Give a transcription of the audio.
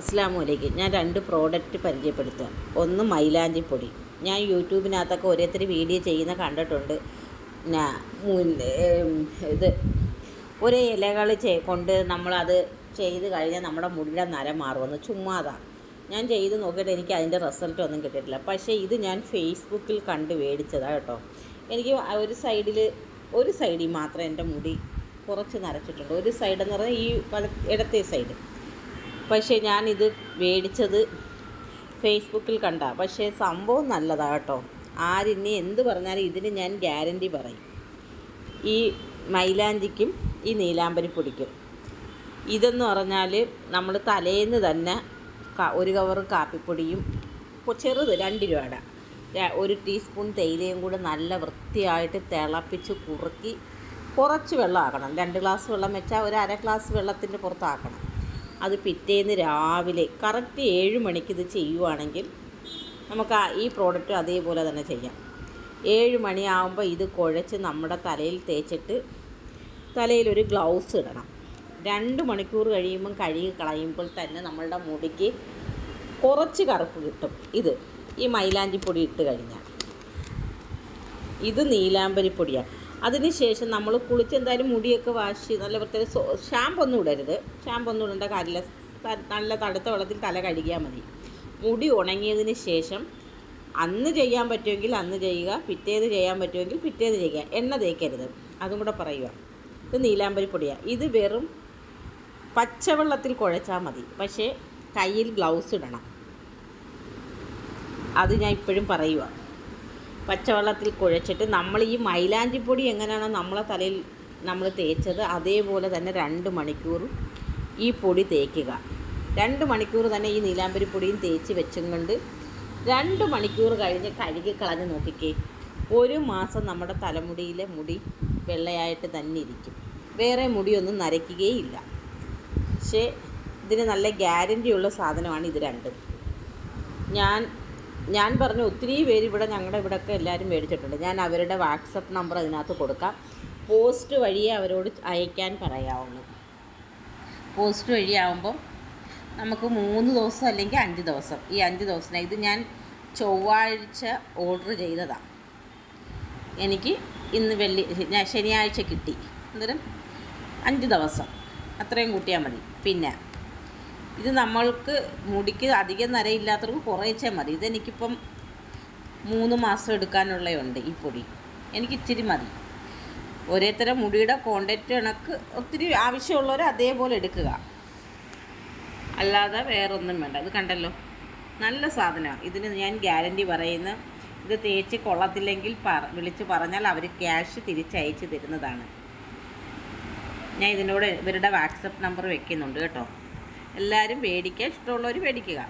അസ്സലാമു അലൈക്കും. ഞാൻ 2 പ്രോഡക്റ്റ് പരിചയപ്പെടുത്താം. ഒന്ന് മൈലാഞ്ചിപ്പൊടി. ഞാൻ യൂട്യൂബിനകത്തൊക്കെ ഓരോരുത്തർ വീഡിയോ ചെയ്യുന്ന കണ്ടിട്ടുണ്ട്. ഇത് ഒരേ ഇലകൾ കൊണ്ട് നമ്മളത് ചെയ്ത് കഴിഞ്ഞാൽ നമ്മുടെ മുടിയുടെ നര മാറുമെന്ന്. ചുമ്മാതാണ്. ഞാൻ ചെയ്ത് നോക്കിയിട്ട് എനിക്ക് അതിൻ്റെ റിസൾട്ടൊന്നും കിട്ടിയിട്ടില്ല. പക്ഷേ ഇത് ഞാൻ ഫേസ്ബുക്കിൽ കണ്ട് മേടിച്ചതാണ് കേട്ടോ. എനിക്ക് ഒരു സൈഡിൽ മാത്രം എൻ്റെ മുടി കുറച്ച് നരച്ചിട്ടുണ്ട്. ഒരു സൈഡെന്ന് പറഞ്ഞാൽ ഈ ഇടത്തെ സൈഡ്. പക്ഷേ ഞാനിത് മേടിച്ചത് ഫേസ്ബുക്കിൽ കണ്ട. പക്ഷേ സംഭവം നല്ലതാണ് കേട്ടോ. ആരിനി എന്ത് പറഞ്ഞാലും ഇതിന് ഞാൻ ഗ്യാരൻറ്റി പറയും. ഈ മൈലാഞ്ചിക്കും ഈ നീലാംബരി പൊടിക്കും ഇതെന്ന് പറഞ്ഞാൽ നമ്മൾ തലേന്ന് തന്നെ ഒരു കവർ കാപ്പിപ്പൊടിയും ചെറുത് 2 രൂപയുടെ 1 ടീസ്പൂൺ തേയിലയും കൂടെ നല്ല വൃത്തിയായിട്ട് തിളപ്പിച്ച് കുറുക്കി കുറച്ച് വെള്ളം ആക്കണം. 2 ഗ്ലാസ് വെള്ളം വെച്ചാൽ ഒരു അര ഗ്ലാസ് വെള്ളത്തിൻ്റെ പുറത്താക്കണം. അത് പിറ്റേന്ന് രാവിലെ കറക്റ്റ് 7 മണിക്ക് ഇത് ചെയ്യുവാണെങ്കിൽ നമുക്ക് ഈ പ്രോഡക്റ്റ് അതേപോലെ തന്നെ ചെയ്യാം. 7 മണിയാകുമ്പോൾ ഇത് കുഴച്ച് നമ്മുടെ തലയിൽ തേച്ചിട്ട് തലയിലൊരു ഗ്ലൗസ് ഇടണം. 2 മണിക്കൂർ കഴിയുമ്പം കഴുകി കളയുമ്പോൾ തന്നെ നമ്മളുടെ മുടിക്ക് കുറച്ച് കറുപ്പ് കിട്ടും. ഈ മൈലാഞ്ചിപ്പൊടി ഇട്ട് കഴിഞ്ഞാൽ ഇത് നീലാംബരി പൊടിയാണ്. അതിന് ശേഷം നമ്മൾ കുളിച്ച് എന്തായാലും മുടിയൊക്കെ വാഷ് നല്ല പ്രത്യേക ഷാമ്പൊന്നും ഇടരുത്. ഷാമ്പൊന്നും ഇടേണ്ട കാര്യമില്ല. നല്ല തണുത്ത വെള്ളത്തിൽ തല കഴുകിയാൽ മതി. മുടി ഉണങ്ങിയതിന് ശേഷം അന്ന് ചെയ്യാൻ പറ്റുമെങ്കിൽ അന്ന് ചെയ്യുക, പിറ്റേന്ന് ചെയ്യാൻ പറ്റുമെങ്കിൽ പിറ്റേന്ന് ചെയ്യുക. എണ്ണ തേക്കരുത്, അതും കൂടെ പറയുക. ഇത് നീലാംബരി പൊടിയാണ്. ഇത് വെറും പച്ചവെള്ളത്തിൽ കുഴച്ചാൽ മതി. പക്ഷേ കയ്യിൽ ഗ്ലൗസ് ഇടണം. അത് ഞാൻ ഇപ്പോഴും പറയുക. പച്ചവെള്ളത്തിൽ കുഴച്ചിട്ട് നമ്മൾ ഈ മൈലാഞ്ചിപ്പൊടി എങ്ങനെയാണോ നമ്മളെ തലയിൽ നമ്മൾ തേച്ചത് അതേപോലെ തന്നെ 2 മണിക്കൂർ ഈ പൊടി തേക്കുക. 2 മണിക്കൂർ തന്നെ ഈ നീലാംബരി പൊടിയും തേച്ച് വെച്ചും കൊണ്ട് 2 മണിക്കൂർ കഴിഞ്ഞ് കഴുകി കളഞ്ഞ് നോക്കിക്കേ. 1 മാസം നമ്മുടെ തലമുടിയിലെ മുടി വെള്ളയായിട്ട് തന്നെ ഇരിക്കും. വേറെ മുടിയൊന്നും നരയ്ക്കുകയില്ല. പക്ഷേ ഇതിന് നല്ല ഗ്യാരൻറ്റിയുള്ള സാധനമാണ് ഇത് രണ്ടും. ഞാൻ പറഞ്ഞ ഒത്തിരി പേര് ഞങ്ങളുടെ ഇവിടെയൊക്കെ എല്ലാവരും മേടിച്ചിട്ടുണ്ട്. ഞാൻ അവരുടെ വാട്സപ്പ് നമ്പർ അതിനകത്ത് കൊടുക്കാം. പോസ്റ്റ് വഴിയേ അവരോട് അയക്കാൻ പറയാവുള്ളൂ. പോസ്റ്റ് വഴിയാവുമ്പം നമുക്ക് 3 ദിവസം അല്ലെങ്കിൽ 5 ദിവസം. ഈ 5 ദിവസം ഇത് ഞാൻ ചൊവ്വാഴ്ച ഓർഡർ ചെയ്തതാണ്. എനിക്ക് ഇന്ന് ശനിയാഴ്ച കിട്ടി. അന്നേരം 5 ദിവസം അത്രയും കൂട്ടിയാൽ മതി. പിന്നെ ഇത് നമ്മൾക്ക് മുടിക്ക് അധികം നരയില്ലാത്തവർക്ക് കുറേച്ചേ മതി. ഇതെനിക്കിപ്പം 3 മാസം എടുക്കാനുള്ളതുണ്ട്. ഈ പൊടി എനിക്ക് ഇച്ചിരി മതി. ഒരേത്തരം മുടിയുടെ കോണ്ടാക്റ്റ് കണക്ക് ഒത്തിരി ആവശ്യമുള്ളവർ അതേപോലെ എടുക്കുക, അല്ലാതെ വേറൊന്നും വേണ്ട. ഇത് കണ്ടല്ലോ, നല്ല സാധനമാണ്. ഇതിന് ഞാൻ ഗ്യാരൻറ്റി പറയുന്ന. ഇത് തേച്ച് കൊള്ളത്തില്ലെങ്കിൽ വിളിച്ച് പറഞ്ഞാൽ അവർ ക്യാഷ് തിരിച്ചയച്ച് തരുന്നതാണ്. ഞാൻ ഇവരുടെ വാട്സപ്പ് നമ്പർ വെക്കുന്നുണ്ട് കേട്ടോ. എല്ലാവരും മേടിക്കുക, ഇഷ്ടമുള്ളവർ മേടിക്കുക.